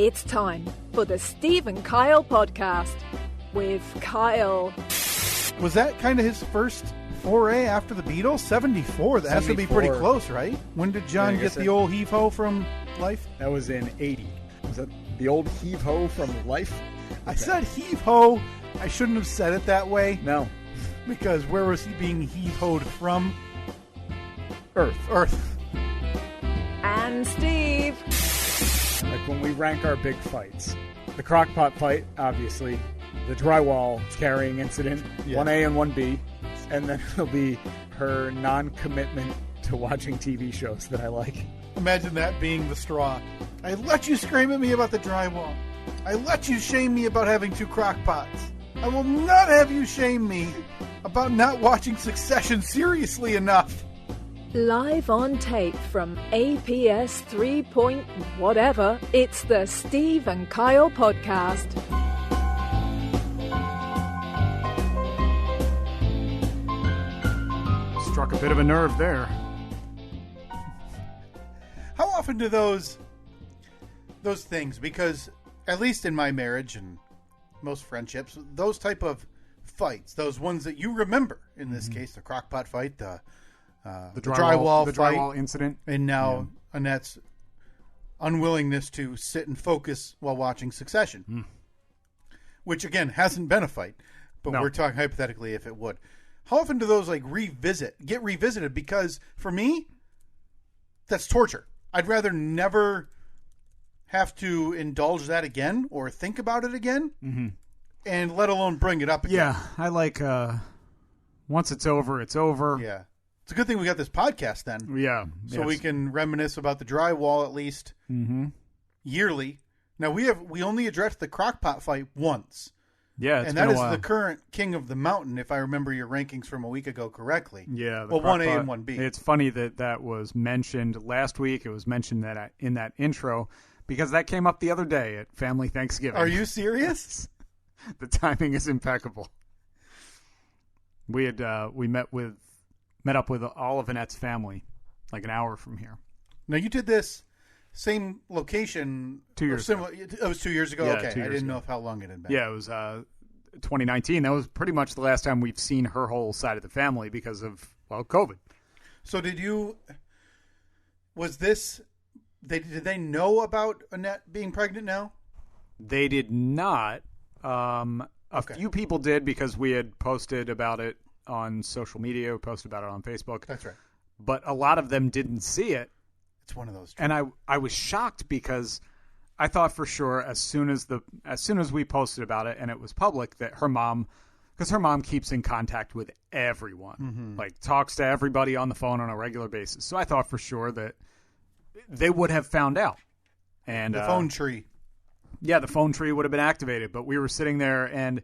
It's time for the Steve and Kyle podcast with Kyle. Was that kind of his first foray after the Beatles? 74. That has to be pretty close, right? When did John get the old heave-ho from Life? That was in 80. Was that the old heave-ho from Life? I said heave-ho. I shouldn't have said it that way. No. Because where was he being heave-hoed from? Earth. And Steve. Like when we rank our big fights. The crockpot fight, obviously. The drywall carrying incident, yes. 1A and 1B. And then it'll be her non-commitment to watching TV shows that I like. Imagine that being the straw. I let you scream at me about the drywall. I let you shame me about having 2 crockpots. I will not have you shame me about not watching Succession seriously enough. Live on tape from APS 3 point whatever, it's the Steve and Kyle podcast. Struck a bit of a nerve there. How often do those things, because at least in my marriage and most friendships, those type of fights, those ones that you remember, in this case, the crockpot fight, the drywall fight, drywall incident, and now Annette's unwillingness to sit and focus while watching Succession, which again hasn't been a fight, but we're talking hypothetically if it would. How often do those get revisited? Because for me, that's torture. I'd rather never have to indulge that again or think about it again, and let alone bring it up again. Yeah, I like once it's over, it's over. Yeah. It's a good thing we got this podcast then. Yeah. So we can reminisce about the drywall at least yearly. Now, we only addressed the crockpot fight once. Yeah, and that is the current king of the mountain, if I remember your rankings from a week ago correctly. Yeah. Well, 1A and 1B. It's funny that was mentioned last week. It was mentioned that in that intro because that came up the other day at Family Thanksgiving. Are you serious? The timing is impeccable. We met up with all of Annette's family like an hour from here. Now, you did this same location 2 years ago. It was 2 years ago? Yeah, okay. 2 years I didn't ago. know how long it had been. Yeah, it was 2019. That was pretty much the last time we've seen her whole side of the family because of, COVID. So did they know about Annette being pregnant now? They did not. A few people did because we had posted about it on social media. We posted about it on Facebook. That's right. But a lot of them didn't see it. It's one of those. And I was shocked because I thought for sure as soon as we posted about it and it was public that her mom keeps in contact with everyone, like talks to everybody on the phone on a regular basis. So I thought for sure that they would have found out. And the phone tree. Yeah, the phone tree would have been activated, but we were sitting there and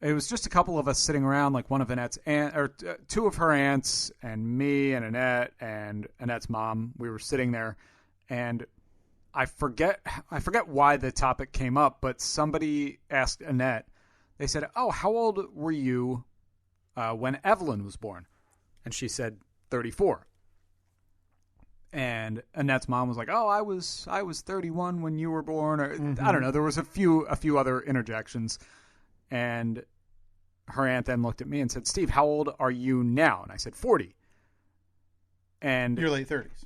it was just a couple of us sitting around, like one of Annette's two of her aunts and me and Annette and Annette's mom. We were sitting there, and I forget why the topic came up, but somebody asked Annette. They said, "Oh, how old were you when Evelyn was born?" And she said 34. And Annette's mom was like, "Oh, I was 31 when you were born." Or I don't know. There was a few other interjections. And her aunt then looked at me and said, "Steve, how old are you now?" And I said, 40. And your late 30s.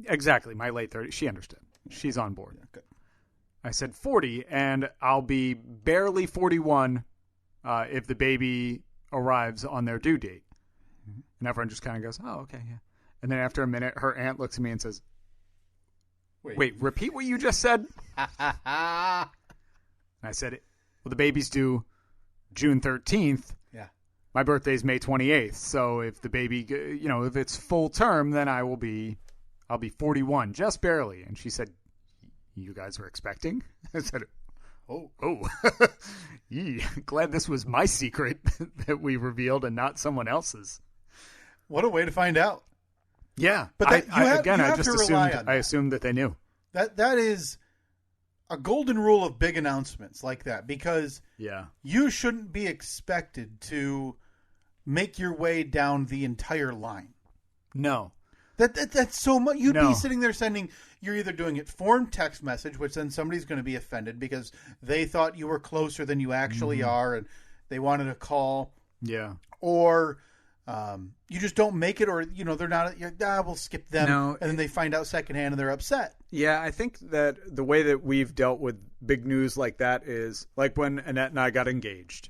Exactly, my late 30s. She understood. She's on board. Yeah, good. I said 40, and I'll be barely 41 if the baby arrives on their due date. And everyone just kind of goes, "Oh, okay, yeah." And then after a minute, her aunt looks at me and says, Wait, repeat what you just said? And I said, "Well, the baby's due June 13th. Yeah. My birthday's May 28th. So if the baby, if it's full term, then I'll be 41, just barely." And she said, "You guys were expecting?" I said, Oh, glad this was my secret that we revealed and not someone else's. What a way to find out. Yeah. But I assumed that they knew. That is a golden rule of big announcements like that, because you shouldn't be expected to make your way down the entire line. No. That's so much. You'd No. be sitting there sending. You're either doing it form text message, which then somebody's going to be offended because they thought you were closer than you actually are, and they wanted a call. Yeah. Or you just don't make it, or they're not. We'll skip them, No, and then they find out secondhand and they're upset. Yeah, I think that the way that we've dealt with big news like that is like when Annette and I got engaged.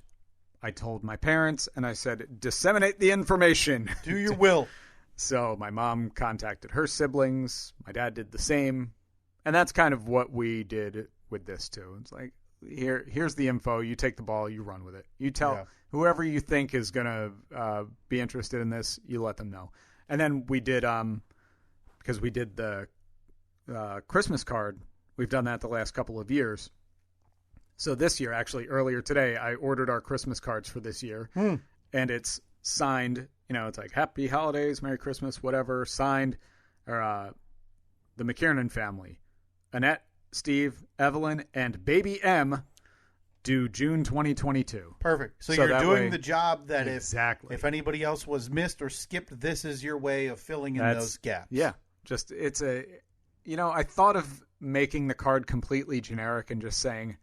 I told my parents and I said, disseminate the information. Do your will. So my mom contacted her siblings. My dad did the same. And that's kind of what we did with this too. It's like, here's the info. You take the ball. You run with it. You tell whoever you think is going to be interested in this, you let them know. And then we did, because we did the Christmas card. We've done that the last couple of years. So this year, actually, earlier today, I ordered our Christmas cards for this year. And it's signed, it's like Happy Holidays, Merry Christmas, whatever, signed, or the McKiernan family. Annette, Steve, Evelyn, and baby M due June 2022. Perfect. So you're doing the job that if anybody else was missed or skipped, this is your way of filling in those gaps. Yeah. Just, it's I thought of making the card completely generic and just saying,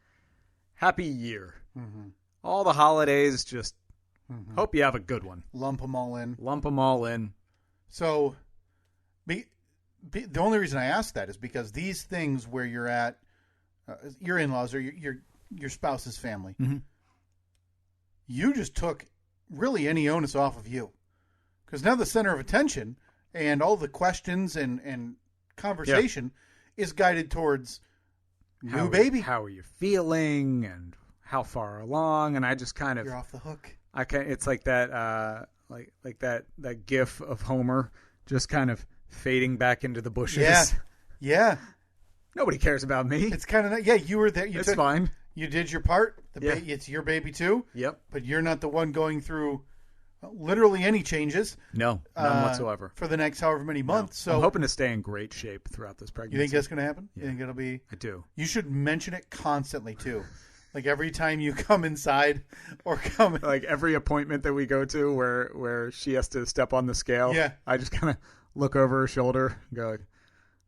Happy Year. Mm-hmm. All the holidays, just hope you have a good one. Lump them all in. So the only reason I ask that is because these things where you're at, your in-laws or your spouse's family, you just took really any onus off of you. Because now the center of attention and all the questions and conversation is guided towar's new baby. How are you feeling and how far along? And I just kind of... You're off the hook. It's like that like that gif of Homer just kind of fading back into the bushes. Yeah. Nobody cares about me. It's kind of you were there. It's fine. You did your part. It's your baby too. Yep. But you're not the one going through literally any changes. No, none whatsoever. For the next however many months. No. So I'm hoping to stay in great shape throughout this pregnancy. You think that's going to happen? Yeah. You think it'll be? I do. You should mention it constantly too. Like every time you come inside or come... Like every appointment that we go to where she has to step on the scale, I just kind of look over her shoulder and go like,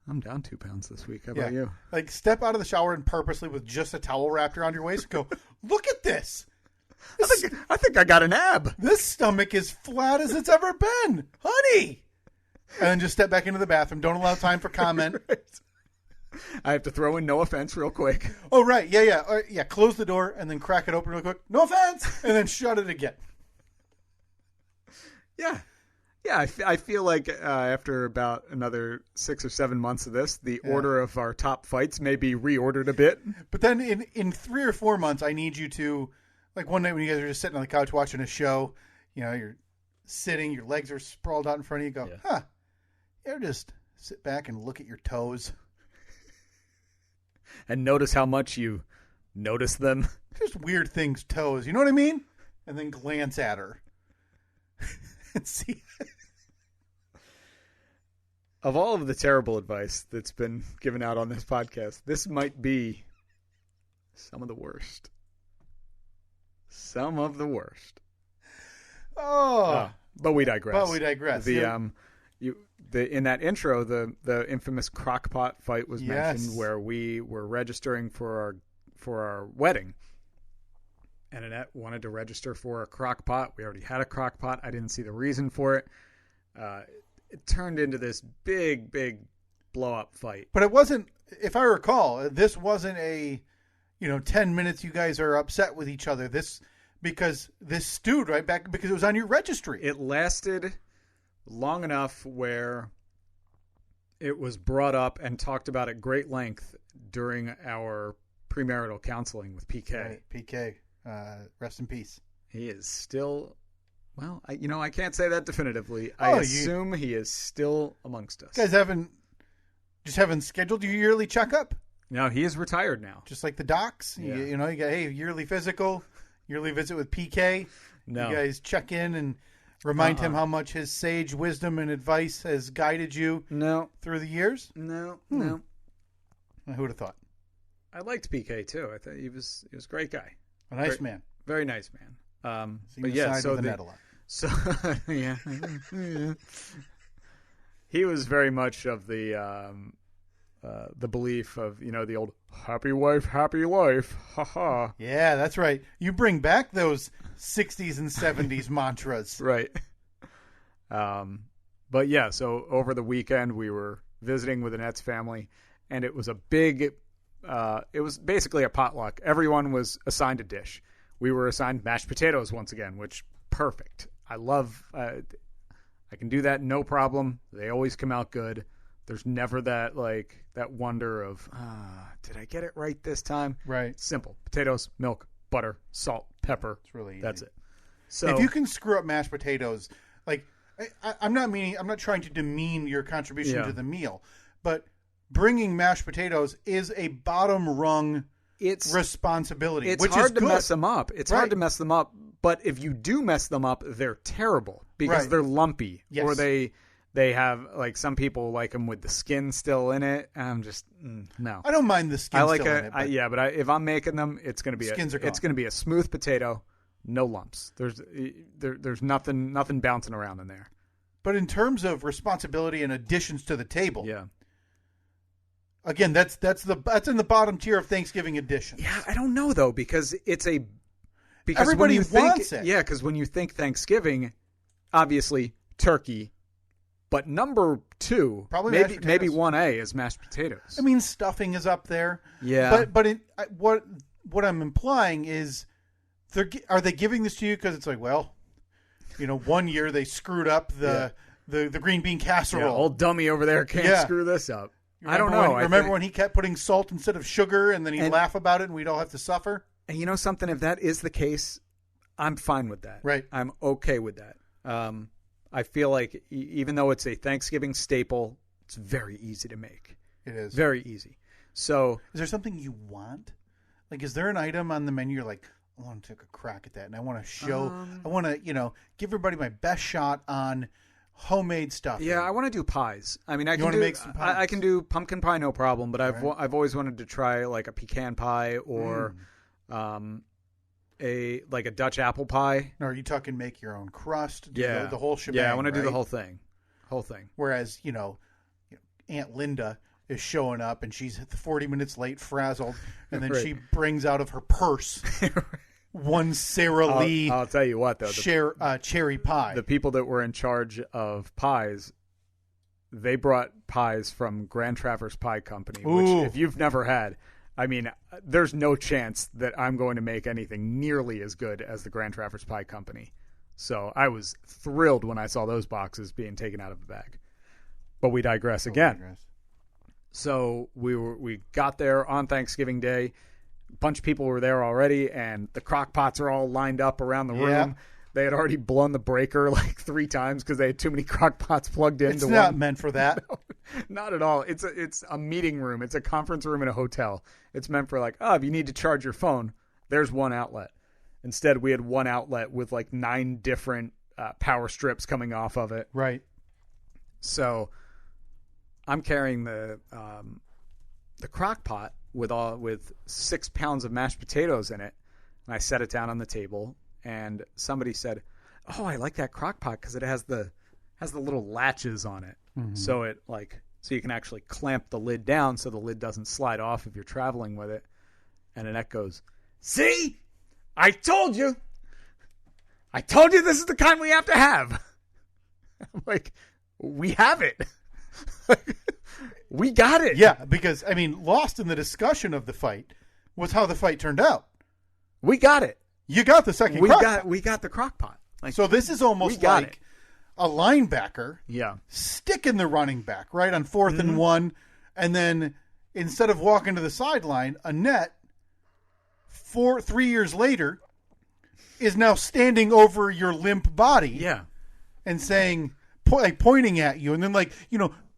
I'm down 2 pounds this week. How about you? Like step out of the shower and purposely with just a towel wrapped around your waist go, look at this. I think I got an ab. This stomach is flat as it's ever been. Honey. And then just step back into the bathroom. Don't allow time for comment. Right. I have to throw in no offense real quick. Oh, right. Yeah. Close the door and then crack it open real quick. No offense. And then shut it again. Yeah. Yeah, I feel like after about another 6 or 7 months of this, the order of our top fights may be reordered a bit. But then in 3 or 4 months, I need you to, like one night when you guys are just sitting on the couch watching a show, you're sitting, your legs are sprawled out in front of you, you ever just sit back and look at your toes? And notice how much you notice them. Just weird things, toes. You know what I mean? And then glance at her. And see. Of all of the terrible advice that's been given out on this podcast, this might be some of the worst. Some of the worst. But we digress. In that intro, the infamous crockpot fight was mentioned, where we were registering for our wedding. And Annette wanted to register for a crockpot. We already had a crockpot. I didn't see the reason for it. It turned into this big blow-up fight. But it wasn't, if I recall, this wasn't a 10 minutes you guys are upset with each other. Because this stewed right back because it was on your registry. It lasted long enough where it was brought up and talked about at great length during our premarital counseling with PK. Right, PK, rest in peace. He is still, I can't say that definitively. I assume he is still amongst us. You guys haven't scheduled your yearly checkup? No, he is retired now. Just like the docs? Yeah. You got, yearly physical, yearly visit with PK. No. You guys check in and remind him how much his sage wisdom and advice has guided you through the years? No. Who would have thought? I liked PK too. I thought he was a great guy. A nice man. Very nice man. But yeah, so the net a lot. So yeah. He was very much of the belief of, the old happy wife, happy life. Ha ha. Yeah, that's right. You bring back those 60s and 70s mantras. Right. But yeah, so over the weekend we were visiting with Annette's family, and it was a big, it was basically a potluck. Everyone was assigned a dish. We were assigned mashed potatoes once again, which perfect. I love, I can do that no problem. They always come out good. There's never that wonder of, did I get it right this time? Right. Simple. Potatoes, milk, butter, salt, pepper. It's really easy. That's it. So if you can screw up mashed potatoes, I'm not trying to demean your contribution to the meal, but bringing mashed potatoes is a bottom rung responsibility. It's which hard is to good. mess them up. It's hard to mess them up, but if you do mess them up, they're terrible because they're lumpy or they have, some people like them with the skin still in it. I'm just no. I don't mind the skin still in it. But if I'm making them, it's going to be it's going to be a smooth potato, no lumps. There's nothing bouncing around in there. But in terms of responsibility and additions to the table, again, that's in the bottom tier of Thanksgiving additions. Yeah, I don't know though because everybody wants it. Yeah, because when you think Thanksgiving, obviously turkey. But number 2, probably maybe 1A is mashed potatoes. I mean, stuffing is up there. Yeah. But what I'm implying is, are they giving this to you because it's like, well, one year they screwed up the green bean casserole. Yeah, old dummy over there can't screw this up. I don't know. Remember when he kept putting salt instead of sugar, and then he'd laugh about it, and we'd all have to suffer? And you know something? If that is the case, I'm fine with that. Right. I'm okay with that. I feel like even though it's a Thanksgiving staple, it's very easy to make. It is. Very easy. So, is there something you want? Is there an item on the menu you're like, I want to take a crack at that, and I want to show, I want to, give everybody my best shot on homemade stuff. Yeah, I want to do pies. I mean, make some pies? I can do pumpkin pie, no problem, but I've always wanted to try a pecan pie or a Dutch apple pie. Or are you talking make your own crust? The whole shebang. Yeah, I want to do the whole thing. Whereas, Aunt Linda is showing up and she's 40 minutes late, frazzled, and then she brings out of her purse one Sara Lee. I'll tell you what, though, cherry pie. The people that were in charge of pies, they brought pies from Grand Traverse Pie Company, which if you've never had, I mean, there's no chance that I'm going to make anything nearly as good as the Grand Traverse Pie Company. So I was thrilled when I saw those boxes being taken out of the bag. But we digress again. So we got there on Thanksgiving Day. A bunch of people were there already, and the crock pots are all lined up around the room. They had already blown the breaker 3 times because they had too many crock pots plugged into one. It's not meant for that. No, not at all. It's a meeting room. It's a conference room in a hotel. It's meant for if you need to charge your phone, there's one outlet. Instead, we had one outlet with 9 different power strips coming off of it. Right. So I'm carrying the crock pot with 6 pounds of mashed potatoes in it, and I set it down on the table. And somebody said, "Oh, I like that crock pot because it has the little latches on it, so it so you can actually clamp the lid down so the lid doesn't slide off if you're traveling with it." And Annette goes, "See, I told you this is the kind we have to have." I'm like, we have it. We got it. Yeah, because lost in the discussion of the fight was how the fight turned out. We got it. You got the second crock pot. We got the crock pot. So this is almost like a linebacker sticking the running back, right, on 4th and 1. And then instead of walking to the sideline, Annette, 3 years later, is now standing over your limp body. Yeah. And saying, pointing at you. And then,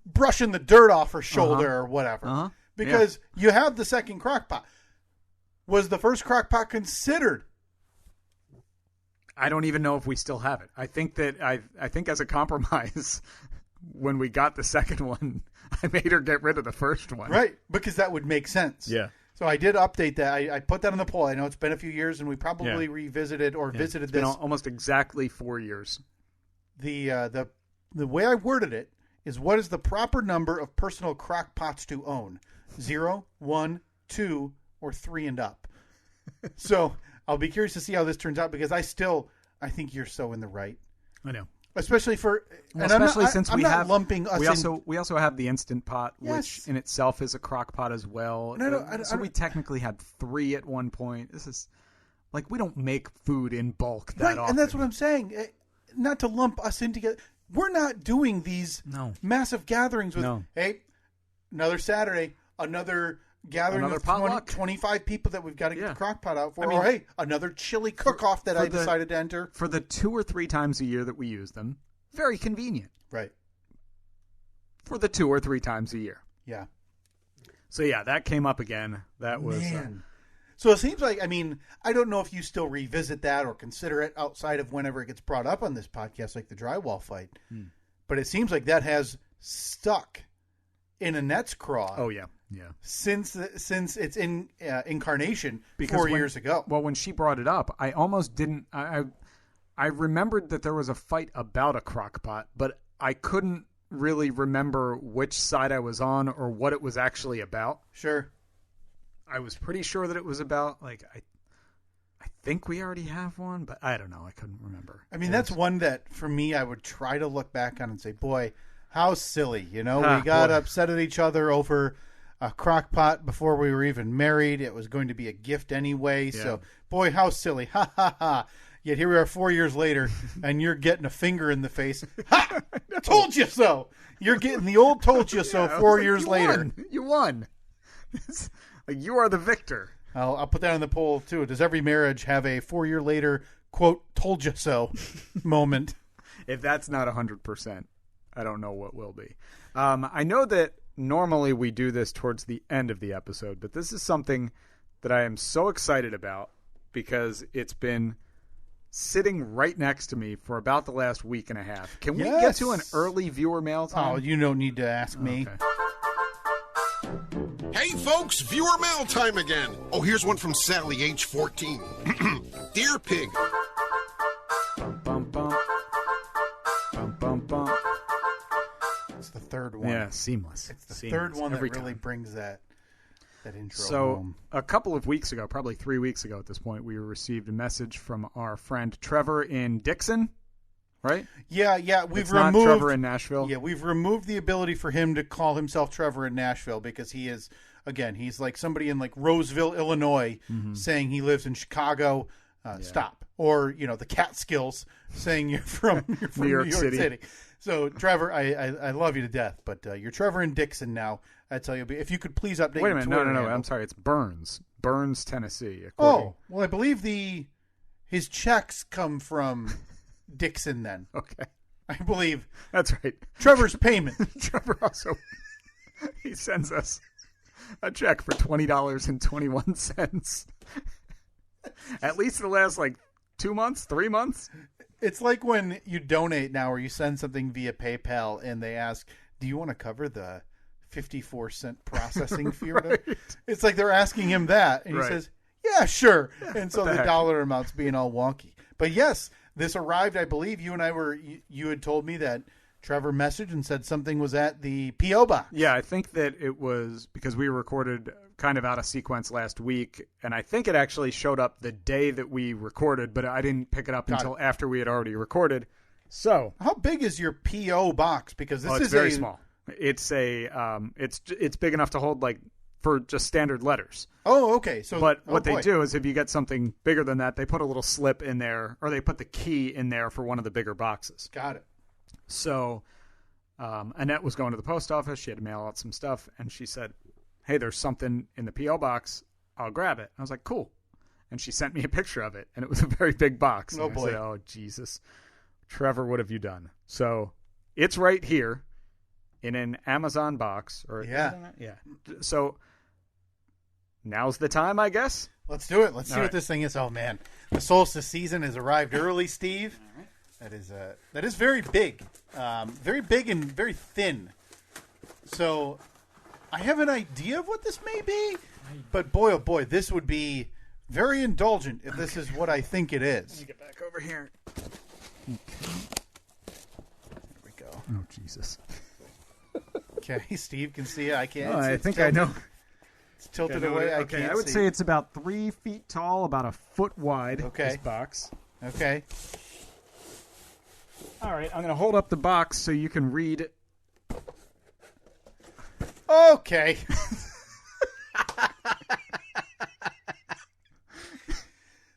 brushing the dirt off her shoulder or whatever. Because you have the second crock pot. Was the first crock pot considered? I don't even know if we still have it. I think that I think as a compromise, when we got the second one, I made her get rid of the first one. Right, because that would make sense. Yeah. So I did update that. I put that on the poll. I know it's been a few years, and we probably revisited or visited it's this. Been almost exactly 4 years. The way I worded it is what is the proper number of personal crock pots to own? 0, 1, 2, or 3 and up. So I'll be curious to see how this turns out because I think you're so in the right. I know. Especially since I'm we not have lumping us we also have the Instant Pot, Yes. which in itself is a crock pot as well. So we technically had 3 at one point. This is like we don't make food in bulk that often. And that's what I'm saying. Not to lump us in together. We're not doing these massive gatherings with, hey, another Saturday, another gathering of 25 people that we've got to get the crock pot out for. Or, hey, another chili cook-off that I decided to enter. For the 2 or 3 times a year that we use them, very convenient. Right. For the 2 or 3 times a year. Yeah. So, yeah, that came up again. That was... So it seems like, I don't know if you still revisit that or consider it outside of whenever it gets brought up on this podcast, like the drywall fight. But it seems like that has stuck in Annette's craw. Oh, yeah. Yeah. Since its incarnation 4 years ago. Well, when she brought it up, I almost didn't. I remembered that there was a fight about a crock pot, but I couldn't really remember which side I was on or what it was actually about. Sure. I was pretty sure that it was about I think we already have one, but I don't know. I couldn't remember. That's one that for me I would try to look back on and say, boy, how silly. We got upset at each other over a crock pot before we were even married. It was going to be a gift anyway. Yeah. So, boy, how silly. Ha, ha, ha. Yet here we are 4 years later, and you're getting a finger in the face. Ha! Told you so. You're getting the old told you so 4 years later. You won. You are the victor. I'll put that on the poll, too. Does every marriage have a 4 year later, quote, told you so moment? If that's not 100%, I don't know what will be. I know that normally we do this towards the end of the episode, but this is something that I am so excited about because it's been sitting right next to me for about the last week and a half. Can we get to an early viewer mail time? Oh, you don't need to ask me. Okay. Hey, folks, viewer mail time again. Oh, here's one from Sally, age 14. Dear Pig. Bum, bum, bum. Bum, bum, bum. It's the third one. Yeah, seamless. It's the third one that really brings that intro home. A couple of weeks ago, probably 3 weeks ago at this point, we received a message from our friend Trevor in Dixon, right? Yeah. It's not Trevor in Nashville. Yeah, we've removed the ability for him to call himself Trevor in Nashville because he is, again, he's like somebody in like Roseville, Illinois, saying he lives in Chicago. Stop. Or, the Catskills saying you're from New York City. So, Trevor, I love you to death, but you're Trevor in Dixon now. I tell you, if you could please update. Wait a minute, no. I'm sorry, it's Burns, Tennessee. Oh, well, I believe his checks come from Dixon. Then, okay, I believe that's right. Trevor's payment. Trevor also he sends us a check for $20.21. At least the last 2 months, 3 months. It's like when you donate now or you send something via PayPal and they ask, do you want to cover the 54-cent processing fee? Right. It's like they're asking him that. And he says, yeah, sure. And so the dollar amount's being all wonky. But yes, this arrived, I believe you had told me that Trevor messaged and said something was at the P.O. box. Yeah, I think that it was because we recorded kind of out of sequence last week, and I think it actually showed up the day that we recorded, but I didn't pick it up until after we had already recorded. So, how big is your P.O. box? Because this is very small. It's it's big enough to hold for just standard letters. Oh, okay. So, what they do is if you get something bigger than that, they put a little slip in there, or they put the key in there for one of the bigger boxes. Got it. So, Annette was going to the post office. She had to mail out some stuff, and she said, hey, there's something in the P.O. box. I'll grab it. I was like, cool. And she sent me a picture of it, and it was a very big box. Oh, boy. I said, oh, Jesus. Trevor, what have you done? So it's right here in an Amazon box. Yeah. So now's the time, I guess. Let's do it. Let's see what this thing is. Oh, man. The solstice season has arrived early, Steve. All right. That is very big. Very big and very thin. So I have an idea of what this may be, but boy, oh boy, this would be very indulgent if this is what I think it is. Let me get back over here. Okay. There we go. Oh, Jesus. Okay, Steve can see it. I can't. Oh, I it's think tilted. I know. It's tilted away. I Okay, can't I would see. say it's about 3 feet tall, about a foot wide. Okay. This box. Okay. All right, I'm going to hold up the box so you can read. Okay.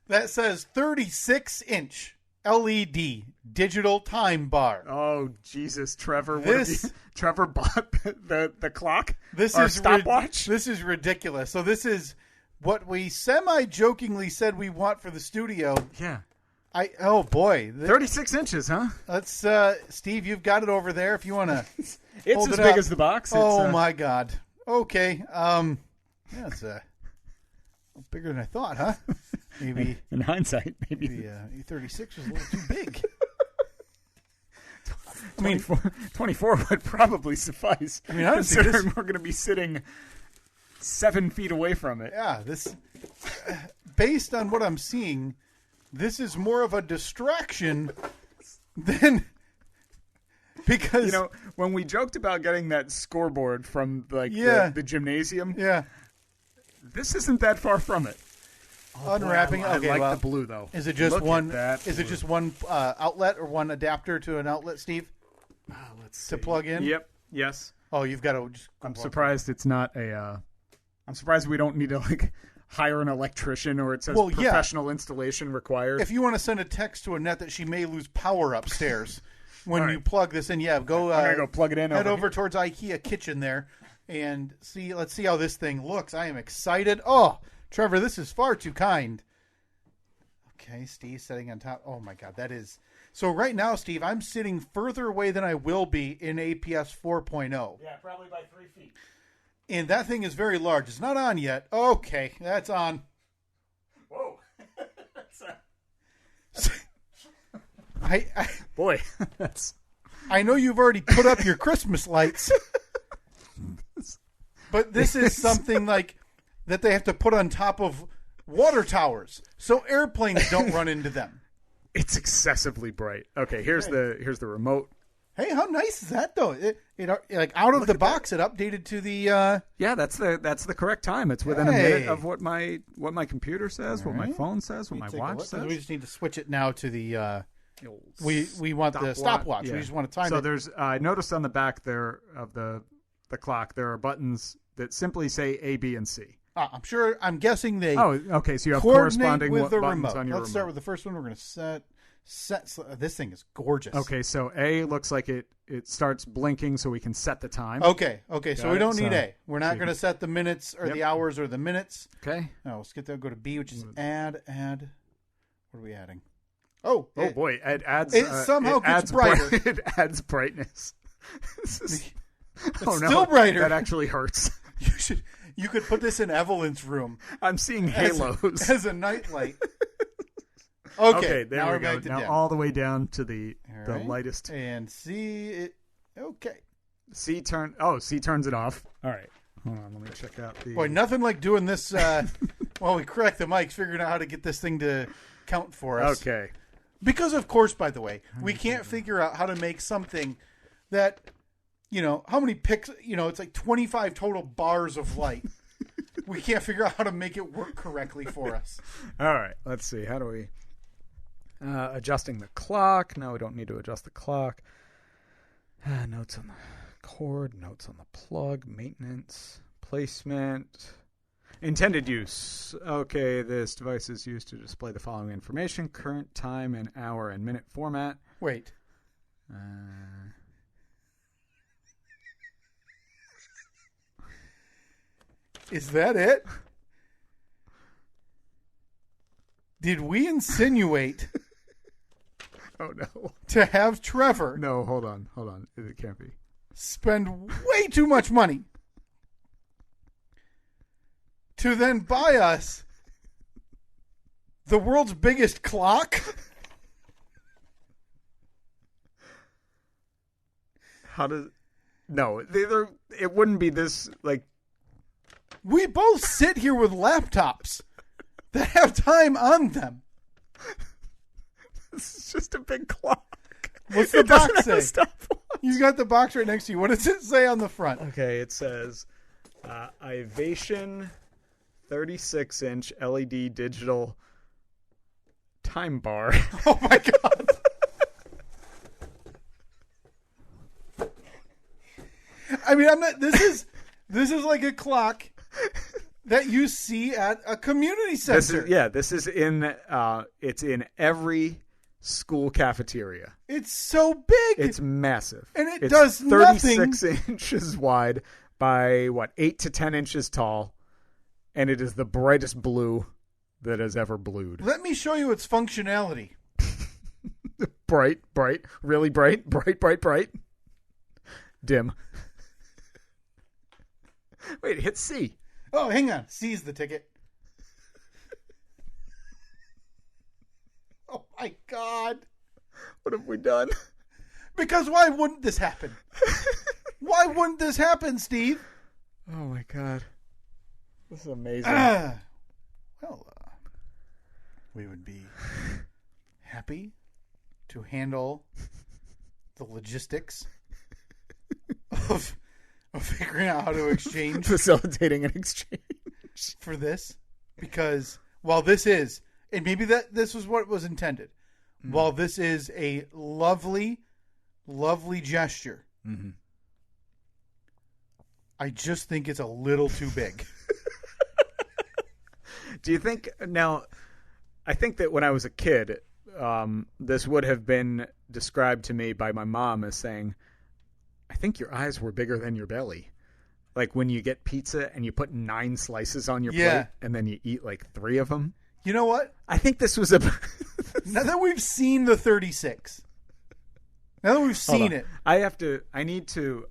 That says 36-inch LED digital time bar. Oh Jesus, Trevor! This Trevor bought the clock. This or is stopwatch. This is ridiculous. So this is what we semi-jokingly said we want for the studio. Yeah, Oh boy, 36 inches, huh? let's Steve, you've got it over there. If you want to, It's hold as it big up. as the box. Oh my God. Okay. Yeah, it's bigger than I thought, huh? Maybe In hindsight, maybe the E36 was a little too big. 24 would probably suffice. I mean, honestly, considering we're going to be sitting 7 feet away from it. Yeah, this based on what I'm seeing, this is more of a distraction than because when we joked about getting that scoreboard from the gymnasium, yeah, this isn't that far from it. unwrapping. I Okay, like well, the blue though. is it just Look one? at that Is it blue. just one outlet or one adapter to an outlet, Steve, Let's to plug in? Yep. Yes. Oh, you've got to just. I'm surprised it's not a. I'm surprised we don't need to hire an electrician or it says Well, yeah. professional installation required. If you want to send a text to Annette that she may lose power upstairs when All you right. plug this in, yeah, go. I'm gonna go plug it in. Head over over towards IKEA kitchen there and see. Let's see how this thing looks. I am excited. Oh, Trevor, this is far too kind. Okay, Steve sitting on top. Oh my God, that is. So right now, Steve, I'm sitting further away than I will be in APS 4.0. Yeah, probably by 3 feet. And that thing is very large. It's not on yet. Okay, that's on. Whoa. Boy, that's. I know you've already put up your Christmas lights, but this is something like that they have to put on top of water towers so airplanes don't run into them. It's excessively bright. Okay, here's the remote. Hey, how nice is that though? It like out of the box, it updated to the. Yeah, that's the correct time. It's within a minute of what my computer says, what my phone says, what my watch says. We just need to switch it now to the. We want the stopwatch. Yeah. We just want to time so it. there's I noticed on the back there of the clock there are buttons that simply say A, B, and C. I'm sure. I'm guessing they. Oh, okay. So you have coordinate corresponding with the buttons remote. on your Let's start with the first one. We're going to set. This thing is gorgeous. Okay, so A looks like it starts blinking, so we can set the time. Okay. So we don't need So- A. We're not going to set the minutes or the hours or the minutes. Okay. No, let's get there. Go to B, which is add. What are we adding? Oh, Oh boy, it adds. it somehow gets adds brighter. it adds brightness. This is, It's still brighter. That actually hurts. You could put this in Evelyn's room I'm seeing halos. as a nightlight. Okay, there now we we're go. back to Now down. all the way down to the All right. lightest. And see it. Okay. C turns it off. All right. Hold on, let me check out the. Boy, nothing like doing this while we crack the mics, figuring out how to get this thing to count for us. Okay. Because, of course, by the way, we can't figure out how to make something that, how many pixels, it's like 25 total bars of light. We can't figure out how to make it work correctly for us. All right. Let's see. How do we. Adjusting the clock. No, we don't need to adjust the clock. Notes on the cord. Notes on the plug. Maintenance. Placement. Intended use. Okay, this device is used to display the following information: current time in hour and minute format. Wait. Is that it? Did we insinuate Oh no! to have Trevor No, hold on. It can't be. spend way too much money to then buy us the world's biggest clock? How does? No, it wouldn't be this like. We both sit here with laptops that have time on them. This is just a big clock. What's the It doesn't box have a say? stopwatch. You got the box right next to you. What does it say on the front? Okay, it says Ivation 36-inch LED digital time bar. Oh my God. I mean, I'm not. This is like a clock that you see at a community center. This is in. It's in every school cafeteria. It's so big. It's massive, and it's does 36 inches wide by 8 to 10 inches tall, and it is the brightest blue that has ever blued. Let me show you its functionality. Bright, really bright, bright, dim. Wait, hit C. Oh, hang on. C's the ticket. Oh, my God. What have we done? Because why wouldn't this happen? Why wouldn't this happen, Steve? Oh, my God. This is amazing. We would be happy to handle the logistics of figuring out how to exchange. Facilitating an exchange. For this. Because while this is, and maybe this was what was intended, while this is a lovely, lovely gesture, I just think it's a little too big. Do you think, now, I think that when I was a kid, this would have been described to me by my mom as saying, I think your eyes were bigger than your belly. Like when you get pizza and you put 9 slices on your plate and then you eat like 3 of them. You know what? I think this was a... Now that we've seen the 36, now that we've seen it. I need to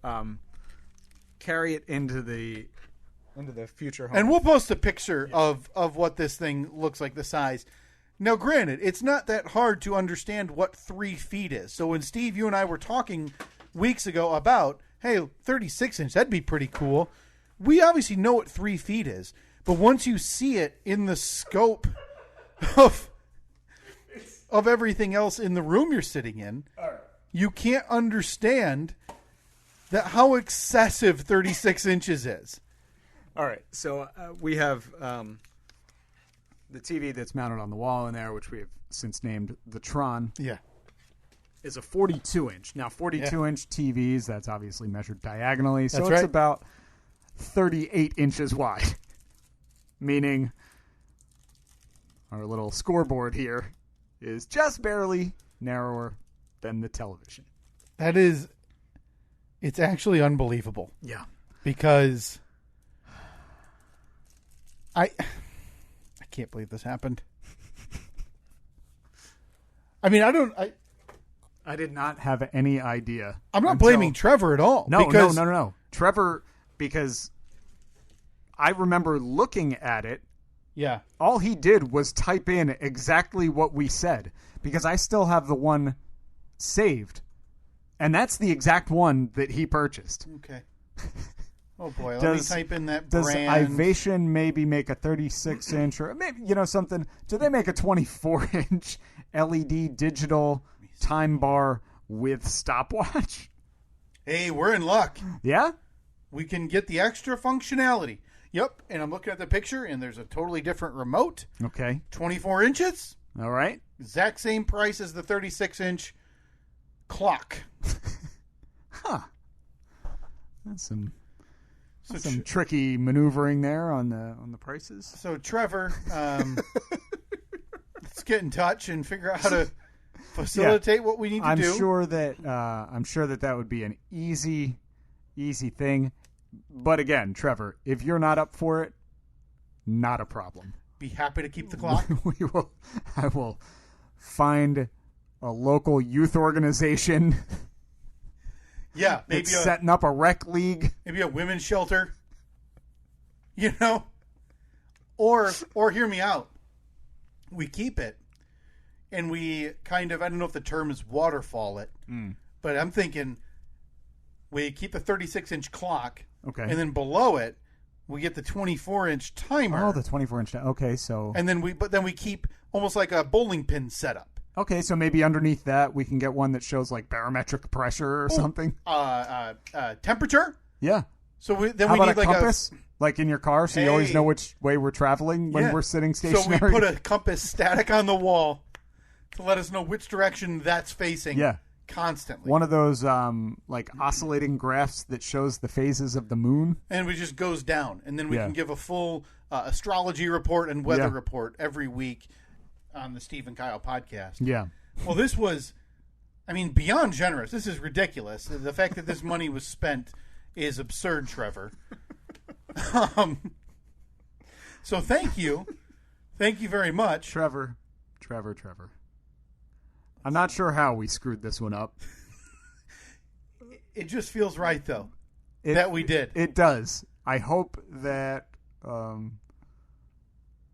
carry it into the future home. And we'll post a picture of what this thing looks like, the size. Now, granted, it's not that hard to understand what 3 feet is. So when Steve, you and I were talking weeks ago about, hey, 36-inch, that'd be pretty cool. We obviously know what 3 feet is. But once you see it in the scope of everything else in the room you're sitting in, you can't understand that how excessive 36 inches is. All right, so we have the TV that's mounted on the wall in there, which we have since named the Tron. Yeah. Is a 42-inch. Now, 42-inch TVs, that's obviously measured diagonally, so That's it's right. about 38 inches wide, meaning our little scoreboard here is just barely narrower than the television. It's actually unbelievable. Yeah. Because I can't believe this happened. I mean, I did not have any idea. I'm not blaming Trevor at all. No. Trevor, because I remember looking at it. Yeah. All he did was type in exactly what we said, because I still have the one saved. And that's the exact one that he purchased. Okay. Oh, boy. Let me type in that does brand. Does Ivation maybe make a 36-inch or maybe, something? Do they make a 24-inch LED digital time bar with stopwatch? Hey, we're in luck. Yeah? We can get the extra functionality. Yep. And I'm looking at the picture, and there's a totally different remote. Okay. 24 inches. All right. Exact same price as the 36-inch clock. Huh. That's some tricky maneuvering there on the prices. So Trevor, let's get in touch and figure out how to facilitate what we need to do. I'm sure that would be an easy thing. But again, Trevor, if you're not up for it, not a problem. Be happy to keep the clock. I will find a local youth organization. Yeah, maybe setting up a rec league, maybe a women's shelter. Or hear me out. We keep it, and we kind of, I don't know if the term is waterfall it, but I'm thinking we keep the 36-inch clock, okay, and then below it we get the 24-inch timer. Oh, the 24-inch. Okay, so and then we keep almost like a bowling pin setup. Okay, so maybe underneath that we can get one that shows like barometric pressure or something. Temperature. Yeah. So we How need about like a compass, like in your car, so you always know which way we're traveling when we're sitting stationary. So we put a compass static on the wall to let us know which direction that's facing. Yeah. Constantly. One of those like oscillating graphs that shows the phases of the moon. And it just goes down. And then we can give a full astrology report and weather report every week on the Steve and Kyle podcast. Yeah. Well, this was, beyond generous. This is ridiculous. The fact that this money was spent is absurd, Trevor. So thank you. Thank you very much. Trevor. I'm not sure how we screwed this one up. It just feels right, though, that we did. It does. I hope that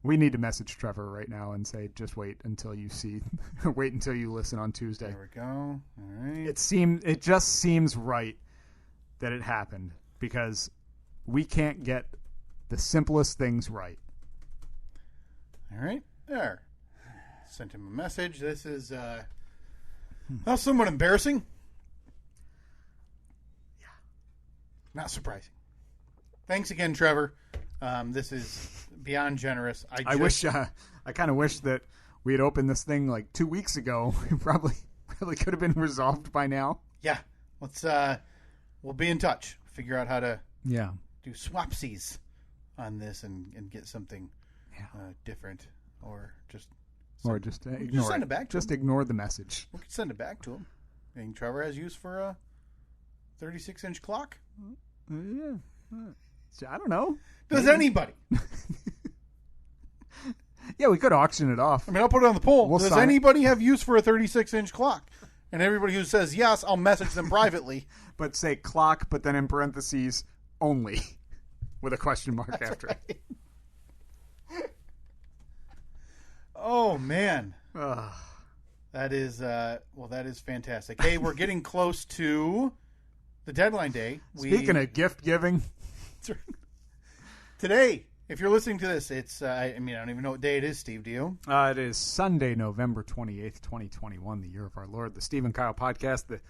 we need to message Trevor right now and say, just wait until you wait until you listen on Tuesday. There we go. All right. It just seems right that it happened because we can't get the simplest things right. All right. There. Sent him a message. This is somewhat embarrassing. Yeah. Not surprising. Thanks again, Trevor. This is beyond generous. I kind of wish that we had opened this thing like 2 weeks ago. It probably could have been resolved by now. Yeah. Let's we'll be in touch. Figure out how to do swapsies on this and get something different or just ignore send it. it back to just him. Ignore the message. We could send it back to him. I think Trevor has use for a 36-inch clock. Yeah. I don't know. Does anybody? Yeah, we could auction it off. I'll put it on the poll. We'll Does sign anybody have use for a 36-inch clock? And everybody who says yes, I'll message them privately. But say clock, but then in parentheses, only, with a question mark after it. Oh, man. That is fantastic. Hey, we're getting close to the deadline day. Speaking of gift giving. Today, if you're listening to this, it's, I don't even know what day it is, Steve, do you? It is Sunday, November 28th, 2021, the year of our Lord, the Steve and Kyle podcast.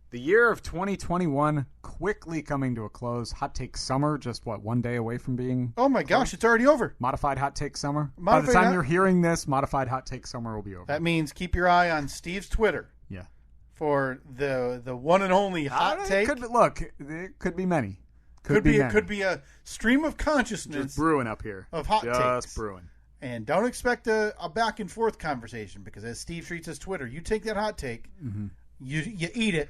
The year of 2021 quickly coming to a close. Hot Take Summer, just one day away from being... Oh my gosh, it's already over. Modified Hot Take Summer. By the time you're hearing this, Modified Hot Take Summer will be over. That means keep your eye on Steve's Twitter. Yeah. For the one and only hot take. It could be many. It could be a stream of consciousness. Just brewing up here. Of hot takes. Just brewing. And don't expect a back and forth conversation because as Steve treats his Twitter, you take that hot take, you eat it,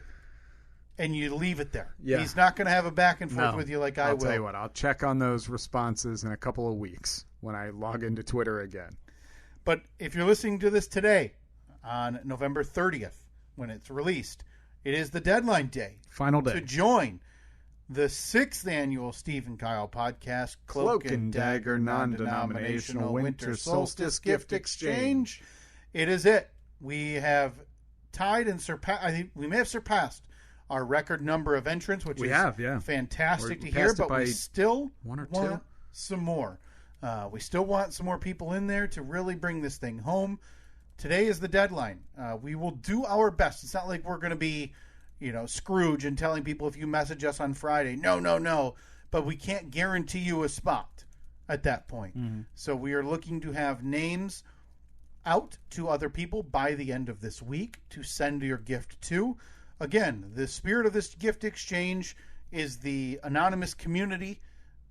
and you leave it there. Yeah. He's not going to have a back and forth with you like I will. I'll tell you what, I'll check on those responses in a couple of weeks when I log into Twitter again. But if you're listening to this today, on November 30th, when it's released, it is the deadline day. Final day. To join the 6th annual Steve and Kyle podcast, Cloak and Dagger Non-Denominational Winter Solstice Gift Exchange. It is it. We have tied and surpassed, I think we may have surpassed our record number of entrants, which fantastic to hear, but we still want some more. We still want some more people in there to really bring this thing home. Today is the deadline. We will do our best. It's not like we're going to be, Scrooge and telling people if you message us on Friday, no. But we can't guarantee you a spot at that point. Mm-hmm. So we are looking to have names out to other people by the end of this week to send your gift to. Again, the spirit of this gift exchange is the anonymous community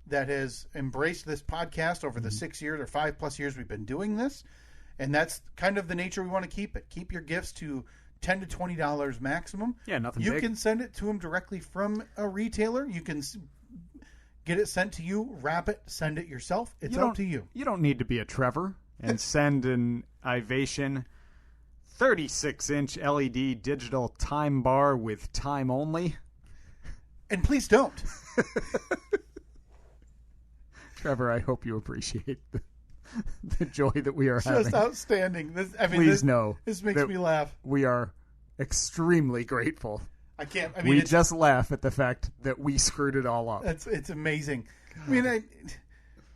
that has embraced this podcast over the 6 years or 5+ years we've been doing this. And that's kind of the nature we want to keep it. Keep your gifts to $10 to $20 maximum. Yeah, nothing You big. can send it to them directly from a retailer. You can get it sent to you, wrap it, send it yourself. It's up to you. You don't need to be a Trevor and send an Ivation 36-inch LED digital time bar with time only. And please don't. Trevor, I hope you appreciate the joy that we are having. Just outstanding. Please know. This makes me laugh. We are extremely grateful. We just laugh at the fact that we screwed it all up. It's amazing. God.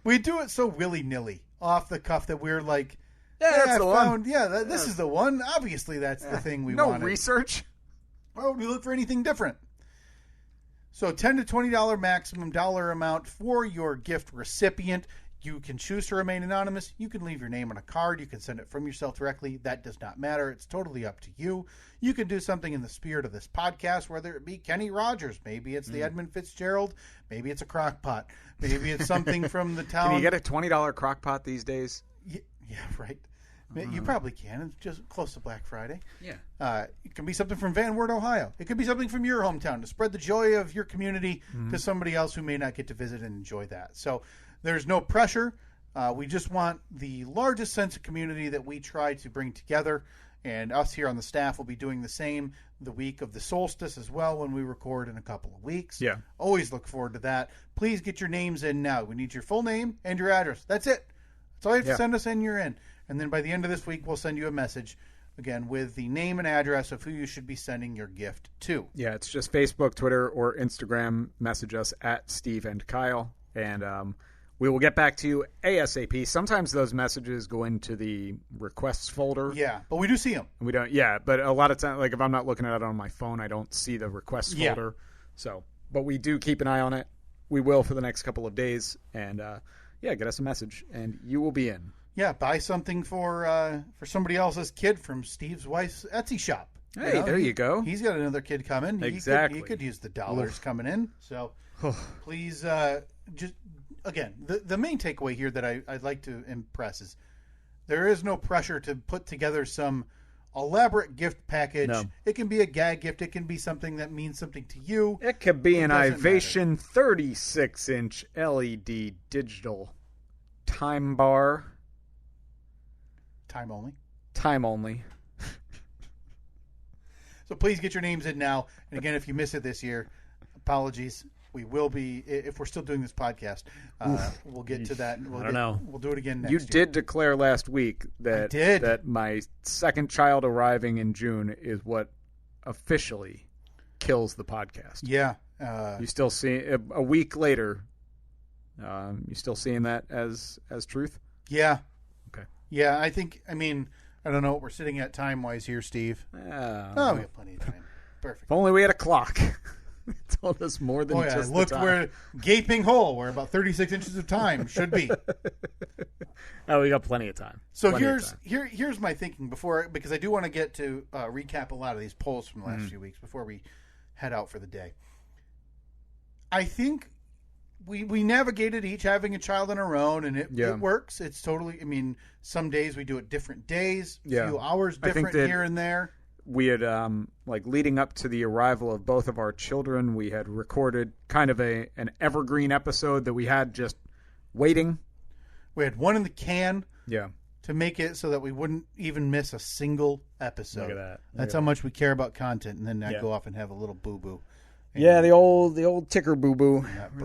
We do it so willy-nilly, off the cuff, that we're like, that's the one. This is the one. Obviously, that's the thing we wanted. wanted. No research. Why would we look for anything different? So $10 to $20 maximum dollar amount for your gift recipient. You can choose to remain anonymous. You can leave your name on a card. You can send it from yourself directly. That does not matter. It's totally up to you. You can do something in the spirit of this podcast, whether it be Kenny Rogers. Maybe it's the Edmund Fitzgerald. Maybe it's a crock pot. Maybe it's something from the town. Can you get a $20 crock pot these days? Yeah, right. You probably can. It's just close to Black Friday. Yeah. It can be something from Van Wert, Ohio. It could be something from your hometown to spread the joy of your community to somebody else who may not get to visit and enjoy that. So there's no pressure. We just want the largest sense of community that we try to bring together. And us here on the staff will be doing the same the week of the solstice as well when we record in a couple of weeks. Yeah. Always look forward to that. Please get your names in now. We need your full name and your address. That's it. That's all you have to send us and you're in. And then by the end of this week, we'll send you a message, again, with the name and address of who you should be sending your gift to. Yeah, it's just Facebook, Twitter, or Instagram. Message us at Steve and Kyle, and we will get back to you ASAP. Sometimes those messages go into the requests folder. Yeah, but we do see them. We don't. Yeah, but a lot of times, like if I'm not looking at it on my phone, I don't see the requests folder. So, but we do keep an eye on it. We will for the next couple of days, and get us a message, and you will be in. Yeah, buy something for somebody else's kid from Steve's wife's Etsy shop. Hey, there you go. He's got another kid coming. Exactly. He could use the dollars coming in. So please, just again, the main takeaway here that I'd like to impress is there is no pressure to put together some elaborate gift package. No. It can be a gag gift. It can be something that means something to you. It could be an doesn't Ivation 36-inch LED digital time bar. Time only. Time only. So please get your names in now. And again, if you miss it this year, apologies. We will be, if we're still doing this podcast, we'll get to that. I don't know. We'll do it again next year. year. You did declare last week that my second child arriving in June is what officially kills the podcast. Yeah. You still see a week later. You still seeing that as truth? Yeah. Okay. Yeah, I don't know what we're sitting at time-wise here, Steve. We got plenty of time. Perfect. If only we had a clock. It told us more than just look, the time. we're gaping hole where about 36 inches of time should be. Oh, we got plenty of time. So here's my thinking because I do want to get to recap a lot of these polls from the last few weeks before we head out for the day. I think we navigated each having a child on our own, and it works. It's totally. Some days we do it different days, a few hours different here and there. We had leading up to the arrival of both of our children, we had recorded kind of an evergreen episode that we had just waiting. We had one in the can. Yeah. To make it so that we wouldn't even miss a single episode. Look at that. That's how much we care about content, and then I go off and have a little boo boo. Yeah, the old ticker boo boo. That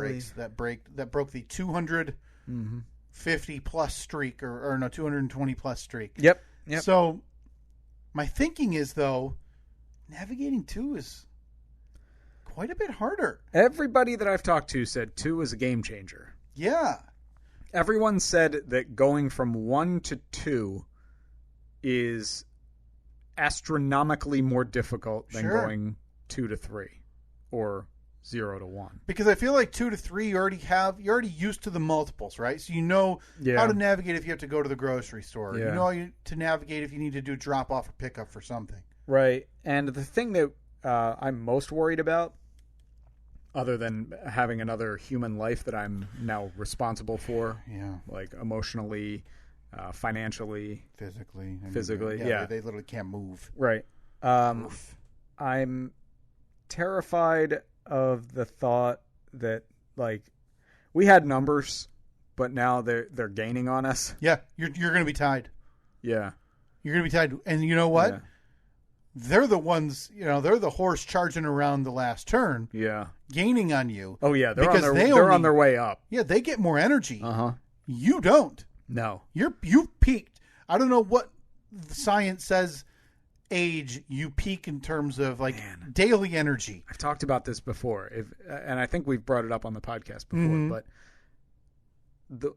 broke the 250 plus streak, or no, 220 plus streak. Yep. So my thinking is, though, navigating 2 is quite a bit harder. Everybody that I've talked to said 2 is a game changer. Yeah. Everyone said that going from 1 to 2 is astronomically more difficult than going 2 to 3 or 0 to 1. Because I feel like 2 to 3, you're already used to the multiples, right? So you know how to navigate if you have to go to the grocery store. Yeah. You know how to navigate if you need to do drop off or pick up for something. Right. And the thing that I'm most worried about, other than having another human life that I'm now responsible for, like emotionally, financially, physically, they literally can't move. Right. I'm terrified of the thought that, like, we had numbers, but now they're gaining on us. Yeah, you're going to be tied. Yeah, you're going to be tied, and you know what? Yeah. They're the ones, they're the horse charging around the last turn. Yeah. Gaining on you. Oh, yeah. They're on their way up. Yeah, they get more energy. Uh-huh. You don't. No. You've peaked. I don't know what the science says age you peak in terms of, daily energy. I've talked about this before, and I think we've brought it up on the podcast before, but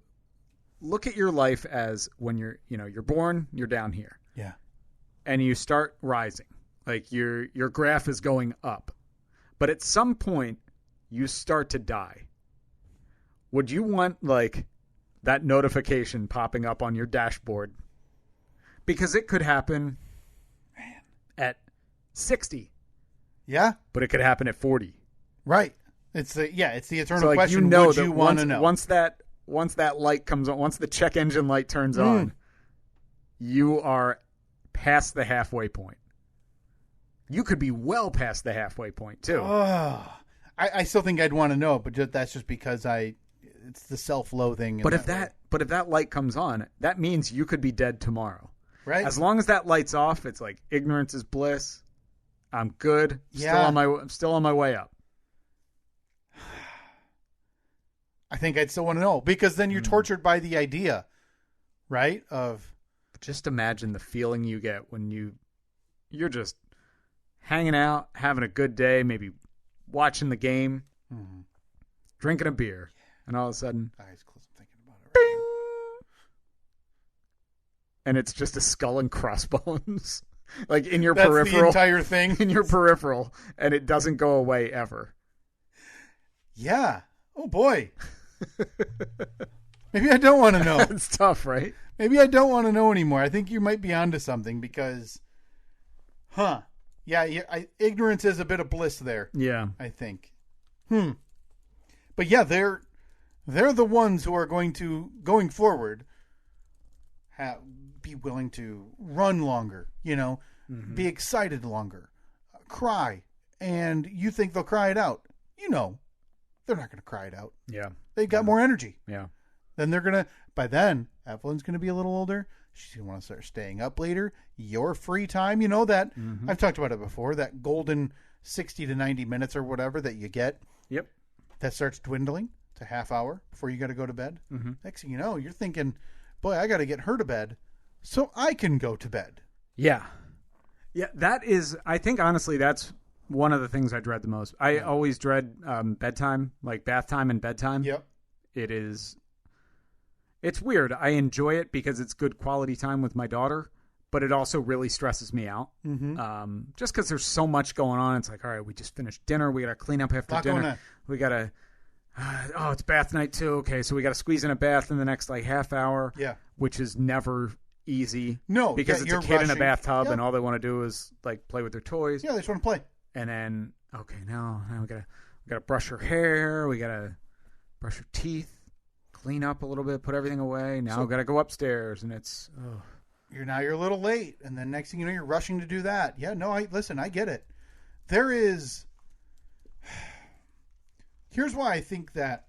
look at your life as when you're born, you're down here. Yeah. And you start rising. Like your graph is going up. But at some point you start to die. Would you want like that notification popping up on your dashboard? Because it could happen at 60. Yeah. But it could happen at 40. Right. It's the eternal So, like, question. Would you want to know? Once that light comes on, once the check engine light turns on, you are past the halfway point. You could be well past the halfway point too. I still think I'd want to know, but that's just because it's the self-loathing. But if that light comes on, that means you could be dead tomorrow. Right. As long as that light's off, it's like ignorance is bliss. I'm good. Yeah. I'm still on my way up. I think I'd still want to know, because then you're tortured by the idea, right? Of just imagine the feeling you get when you're just hanging out, having a good day, maybe watching the game, drinking a beer, and all of a sudden, eyes closed, I'm thinking about it. Right now. And it's just a skull and crossbones, like in your That's peripheral, the entire thing in your peripheral, and it doesn't go away ever. Yeah. Oh boy. Maybe I don't want to know. It's tough, right? Maybe I don't want to know anymore. I think you might be onto something because, ignorance is a bit of bliss there. Yeah, I think. But yeah, they're the ones who are going forward, be willing to run longer, be excited longer, cry, and you think they'll cry it out. They're not going to cry it out. Yeah. They've got more energy. Yeah. Then by then, Evelyn's going to be a little older. She's going to want to start staying up later. Your free time, that I've talked about it before, that golden 60 to 90 minutes or whatever that you get. Yep. That starts dwindling to half hour before you got to go to bed. Next thing you know, you're thinking, boy, I got to get her to bed so I can go to bed. Yeah. Yeah. I think honestly, that's one of the things I dread the most. I always dread bedtime, like bath time and bedtime. Yep. It's weird. I enjoy it because it's good quality time with my daughter, but it also really stresses me out. Just because there's so much going on. It's like, all right, we just finished dinner. We got to clean up after dinner. We got to, it's bath night too. Okay, so we got to squeeze in a bath in the next like half hour. Yeah. Which is never easy. No. Because it's a kid in a bathtub and all they want to do is like play with their toys. Yeah, they just want to play. And then, okay, now we gotta brush her hair. We gotta brush her teeth, clean up a little bit, put everything away. Now we gotta go upstairs, and it's. Oh. You're a little late, and then next thing you know, you're rushing to do that. Yeah, no, I get it. There is. Here's why I think that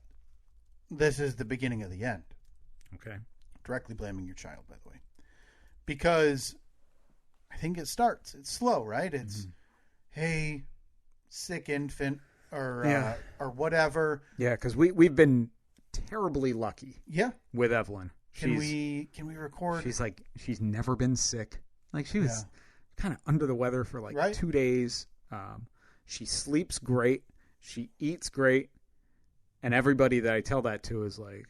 this is the beginning of the end. Okay. Directly blaming your child, by the way, because I think it starts. It's slow, right? It's. Hey, sick infant, or whatever. Yeah, because we've been terribly lucky. Yeah, with Evelyn. Can we record? She's never been sick. Like she was kind of under the weather for 2 days. She sleeps great. She eats great, and everybody that I tell that to is like,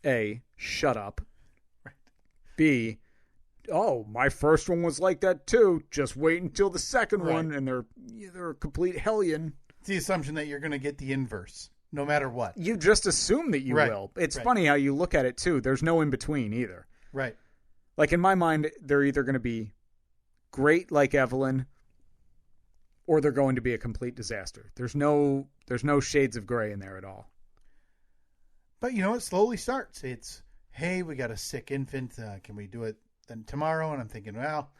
A, shut up. Right. B, oh, my first one was like that too. Just wait until the second one, and they're a complete hellion. It's the assumption that you're going to get the inverse, no matter what. You just assume that you will. It's funny how you look at it too. There's no in between either. Right. Like in my mind, they're either going to be great like Evelyn, or they're going to be a complete disaster. There's no shades of gray in there at all. But it slowly starts. It's, hey, we got a sick infant. Can we do it then tomorrow? And I'm thinking, well,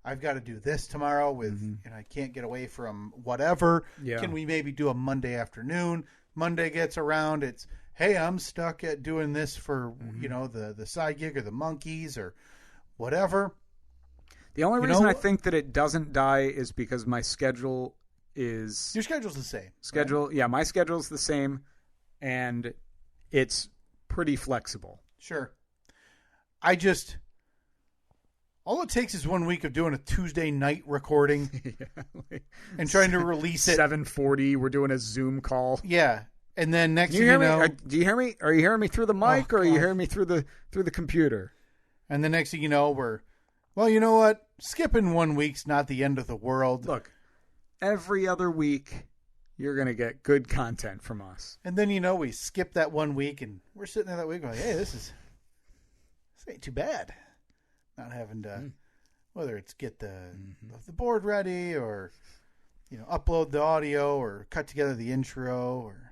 I've got to do this tomorrow with, and I can't get away from whatever. Yeah. Can we maybe do a Monday afternoon? Monday gets around. It's, hey, I'm stuck at doing this for, the side gig or the monkeys or whatever. The only reason I think that it doesn't die is because my schedule is... Your schedule's the same. Right? Yeah, my schedule's the same, and it's pretty flexible. Sure. All it takes is 1 week of doing a Tuesday night recording and trying to release it. 7:40, we're doing a Zoom call. Yeah. And then next Do thing you you hear me? know, Do you hear me? Are you hearing me through the mic, or are you hearing me through the computer? and the next thing you know, well, you know what? Skipping 1 week's not the end of the world. Look, every other week, you're going to get good content from us. And then, we skip that 1 week, and we're sitting there that week going, hey, this ain't too bad. Not having to, whether it's get the board ready or, upload the audio or cut together the intro or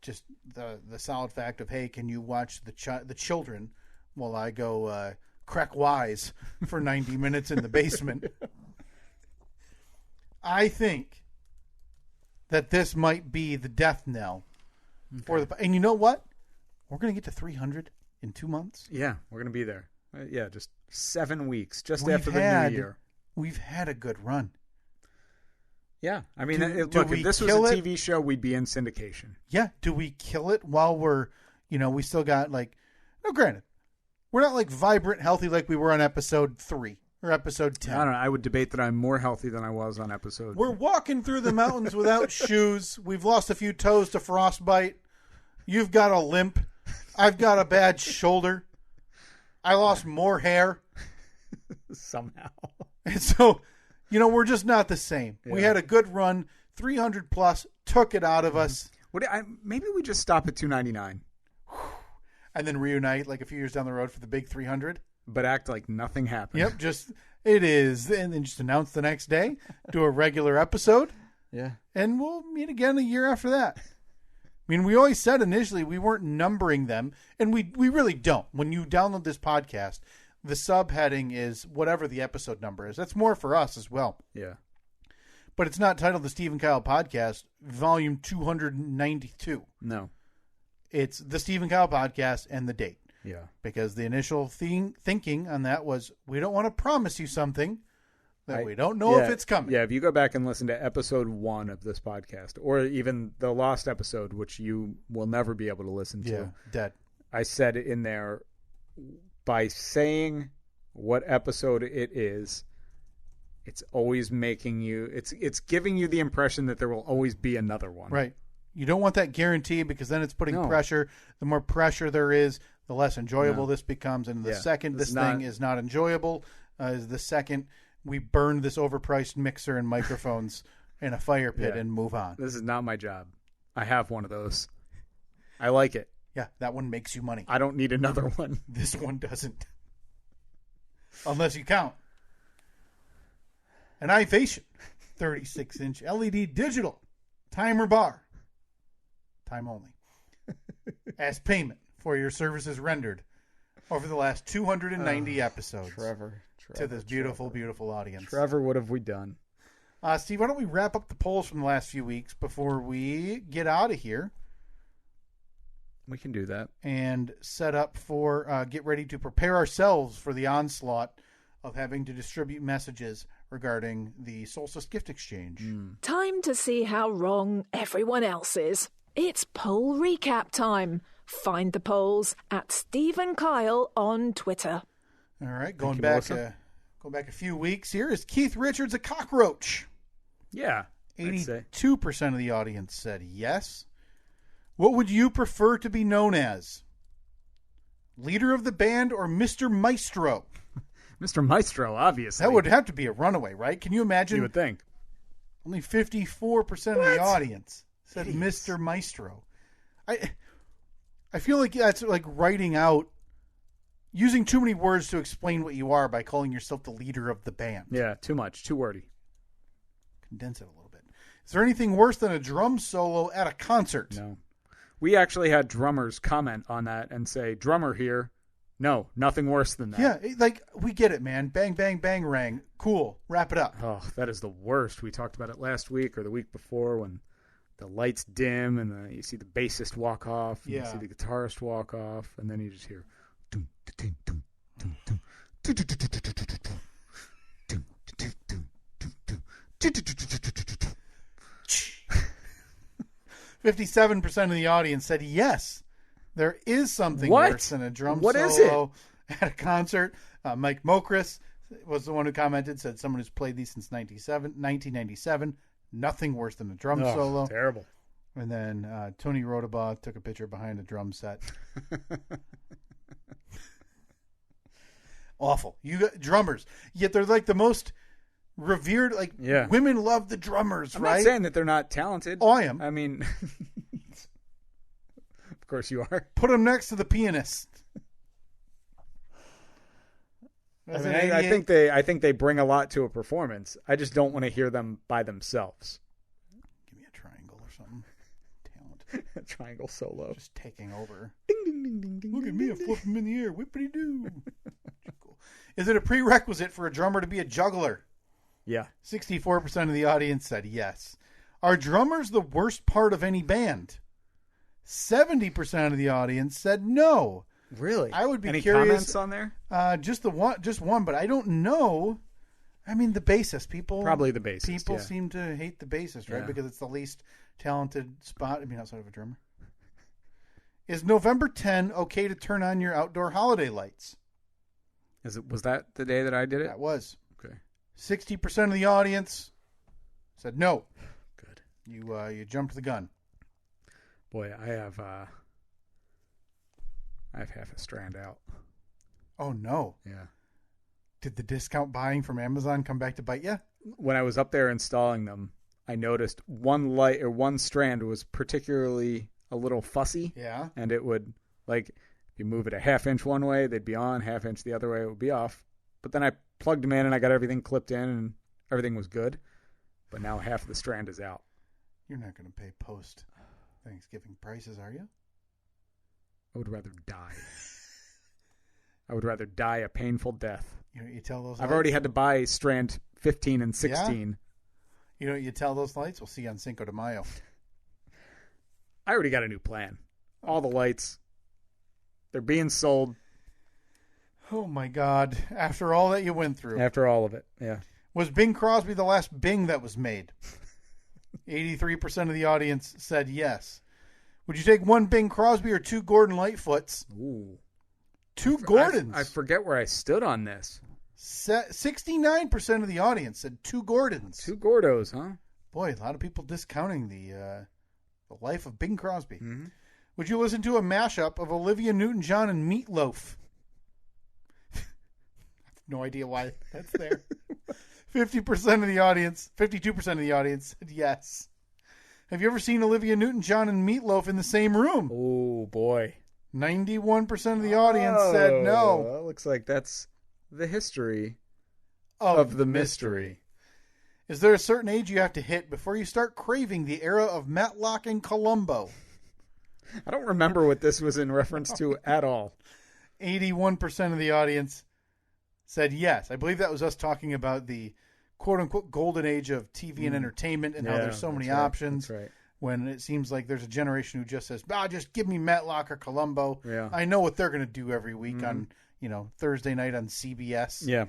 just the solid fact of, hey, can you watch the children while I go crack wise for 90 minutes in the basement? I think that this might be the death knell for the. And you know what? We're going to get to 300 in 2 months. Yeah, we're going to be there. Just 7 weeks, after the new year. We've had a good run. Yeah, I mean, look, if this was a TV show, we'd be in syndication. Yeah, do we kill it while we're, we still got granted, we're not vibrant, healthy like we were on episode 3 or episode 10. I don't know. I would debate that I'm more healthy than I was on episode. We're walking through the mountains without shoes. We've lost a few toes to frostbite. You've got a limp. I've got a bad shoulder. I lost more hair. Somehow. And so, we're just not the same. Yeah. We had a good run. 300 plus took it out of us. Maybe we just stop at 299. And then reunite a few years down the road for the big 300. But act like nothing happened. Yep, it is. And then just announce the next day. Do a regular episode. Yeah. And we'll meet again a year after that. I mean, we always said initially we weren't numbering them. And we really don't. When you download this podcast, the subheading is whatever the episode number is. That's more for us as well. Yeah. But it's not titled the Steve and Kyle Podcast, volume 292. No. It's the Steve and Kyle Podcast and the date. Yeah. Because the initial thinking on that was we don't want to promise you something that we don't know if it's coming. Yeah, if you go back and listen to episode 1 of this podcast, or even the lost episode, which you will never be able to listen to. Yeah, dead. I said in there, by saying what episode it is, it's always making you, it's giving you the impression that there will always be another one. Right. You don't want that guarantee because then it's putting pressure. The more pressure there is, the less enjoyable this becomes. And the second this thing is not enjoyable, is the second we burn this overpriced mixer and microphones in a fire pit and move on. This is not my job. I have one of those. I like it. Yeah, that one makes you money. I don't need another one. This one doesn't. Unless you count an iVation 36-inch LED digital timer bar. Time only. As payment for your services rendered over the last 290 episodes. Trevor. To this beautiful, beautiful audience. Trevor, what have we done? Steve, why don't we wrap up the polls from the last few weeks before we get out of here? We can do that. And set up for, get ready to prepare ourselves for the onslaught of having to distribute messages regarding the Solstice Gift Exchange. Time to see how wrong everyone else is. It's poll recap time. Find the polls at Steve and Kyle on Twitter. All right, going back a few weeks here. Is Keith Richards a cockroach? Yeah. 82% of the audience said yes. What would you prefer to be known as? Leader of the band or Mr. Maestro? Mr. Maestro, obviously. That would have to be a runaway, right? Can you imagine? You would think. Only 54% of the audience said Mr. Maestro. I feel like that's like writing out, using too many words to explain what you are by calling yourself the leader of the band. Yeah, too much. Too wordy. Condense it a little bit. Is there anything worse than a drum solo at a concert? No. We actually had drummers comment on that and say, drummer here. No, nothing worse than that. Yeah, like, we get it, man. Bang, bang, bang, rang. Cool. Wrap it up. Oh, that is the worst. We talked about it last week or the week before when the lights dim and you see the bassist walk off and you see the guitarist walk off and then you just hear... 57% of the audience said yes. There is something worse than a drum solo is it? At a concert. Mike Mokris was the one who commented, said someone who's played these since 1997. Nothing worse than a drum solo. Terrible. And then Tony Rodabaugh took a picture behind a drum set. Awful. You got drummers. Yet they're like the most revered. Like women love the drummers, I'm right? not saying that they're not talented. Oh, I am. I mean, of course you are. Put them next to the pianist. I think they bring a lot to a performance. I just don't want to hear them by themselves. Give me a triangle or something. Talent. A triangle solo. Just taking over. Ding, ding, ding, ding, ding. Look at ding, me, ding, I flip them in the air. Whippity doo. Cool. Is it a prerequisite for a drummer to be a juggler? Yeah. 64% of the audience said yes. Are drummers the worst part of any band? 70% of the audience said no. Really? I would be Any curious. Comments on there? Just one, but I don't know. I mean, the bassist. Probably the bassist. People seem to hate the bassist, right? Yeah. Because it's the least talented spot. I mean, outside of a drummer. Is November 10 okay to turn on your outdoor holiday lights? Was that the day that I did it? That was. Okay. 60% of the audience said no. Good. You jumped the gun. Boy, I have half a strand out. Oh no. Yeah. Did the discount buying from Amazon come back to bite you? When I was up there installing them, I noticed one strand was particularly a little fussy. Yeah. And it would, like, if you move it a half inch one way, they'd be on, half inch the other way, it would be off. But then I plugged them in and I got everything clipped in and everything was good. But now half of the strand is out. You're not going to pay post-Thanksgiving prices, are you? I would rather die. I would rather die a painful death. You know what you tell those I've lights? already had to buy strand 15 and 16. You know what you tell those lights? We'll see you on Cinco de Mayo. I already got a new plan. All the lights, they're being sold. Oh, my God. After all that you went through. After all of it, yeah. Was Bing Crosby the last Bing that was made? 83% of the audience said yes. Would you take one Bing Crosby or two Gordon Lightfoots? Ooh. Two Gordons. I forget where I stood on this. 69% of the audience said two Gordons. Two Gordos, huh? Boy, a lot of people discounting the life of Bing Crosby. Mm-hmm. Would you listen to a mashup of Olivia Newton-John and Meatloaf? I have no idea why that's there. 52% of the audience said yes. Have you ever seen Olivia Newton-John and Meatloaf in the same room? Oh, boy. 91% of the audience said no. Well, looks like that's the history of the mystery. Is there a certain age you have to hit before you start craving the era of Matlock and Columbo? I don't remember what this was in reference to at all. 81% of the audience said yes. I believe that was us talking about the quote-unquote golden age of TV and entertainment and how there's so many options. That's right. When it seems like there's a generation who just says, just give me Matlock or Columbo. Yeah. I know what they're going to do every week on, Thursday night on CBS. Yeah.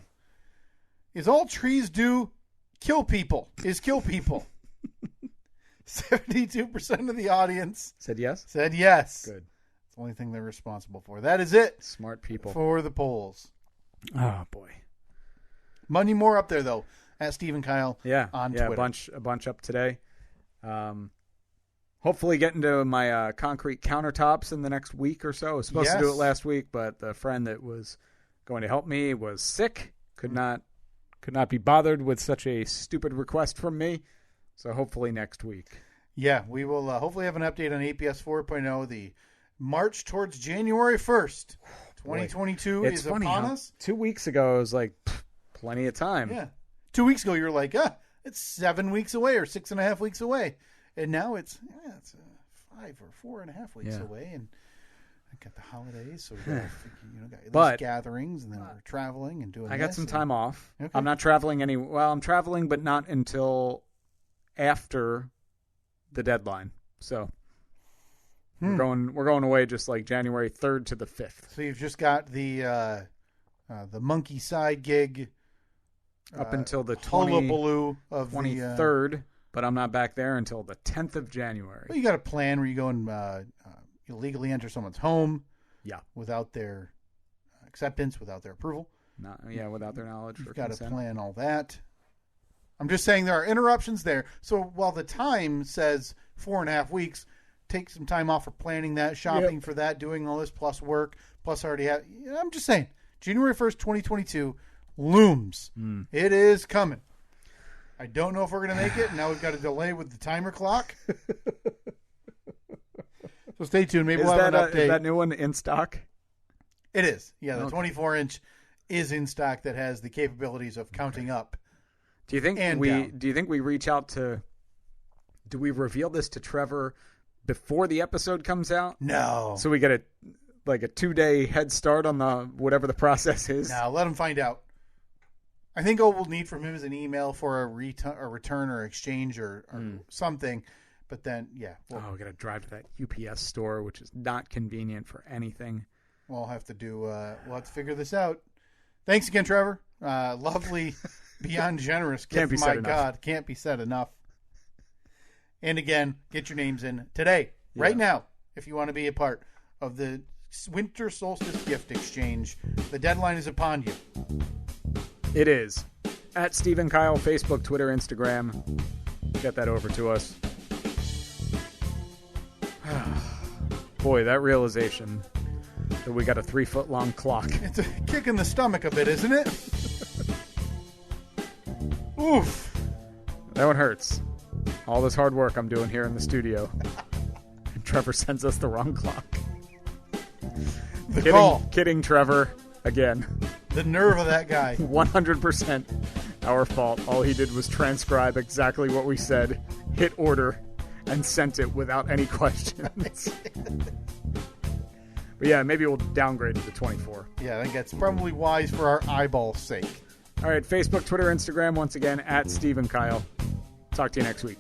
Is all trees do kill people? 72% of the audience said yes? Said yes. Good. It's the only thing they're responsible for. That is it. Smart people. For the polls. Oh, boy. Money more up there, though, at Stephen Kyle on Twitter. a bunch up today. Hopefully getting to my concrete countertops in the next week or so. I was supposed to do it last week, but the friend that was going to help me was sick. Could not be bothered with such a stupid request from me. So hopefully next week. Yeah, we will hopefully have an update on APS 4.0. The march towards January 1st, 2022 is upon us. 2 weeks ago, it was like, plenty of time. Yeah. 2 weeks ago, you were like, it's 7 weeks away or 6.5 weeks away. And now it's 5 or 4.5 weeks away. And I got the holidays, so we got gatherings, and then we're traveling and doing I got some time off. Okay. I'm not traveling I'm traveling, but not until after the deadline. So we're going away just like January 3rd to the 5th. So you've just got the monkey side gig up until the hullabaloo of 23rd, but I'm not back there until the 10th of January. Well, you got a plan where you go and illegally enter someone's home, without their acceptance, without their approval, without their knowledge. You've got to plan all that. I'm just saying there are interruptions there. So while the time says 4.5 weeks. Take some time off for planning that, shopping for that, doing all this, plus work, plus already have. I'm just saying, January 1st, 2022 looms. It is coming. I don't know if we're going to make it. Now we've got a delay with the timer clock. So stay tuned. Maybe we'll have an update. Is that new one in stock? It is. Yeah, the 24-inch is in stock that has the capabilities of counting up. Do you think we reach out to? Do we reveal this to Trevor before the episode comes out? No. So we get a 2-day head start on the whatever the process is. No, let him find out. I think all we'll need from him is an email for a return or exchange or something. But then, yeah. We got to drive to that UPS store, which is not convenient for anything. We'll have to we'll have to figure this out. Thanks again, Trevor. Lovely, beyond generous gift. Can't be said enough. And again, get your names in today, right now, if you want to be a part of the Winter Solstice gift exchange. The deadline is upon you. It is. At Stephen Kyle, Facebook, Twitter, Instagram. Get that over to us. Boy, that realization that we got a 3-foot-long clock. It's a kick in the stomach a bit, isn't it? Oof. That one hurts. All this hard work I'm doing here in the studio. And Trevor sends us the wrong clock. Kidding Trevor again. The nerve of that guy. 100% our fault. All he did was transcribe exactly what we said, hit order, and sent it without any questions. But yeah, maybe we'll downgrade to the 24. Yeah, I think that's probably wise for our eyeballs' sake. All right, Facebook, Twitter, Instagram, once again, at Stephen Kyle. Talk to you next week.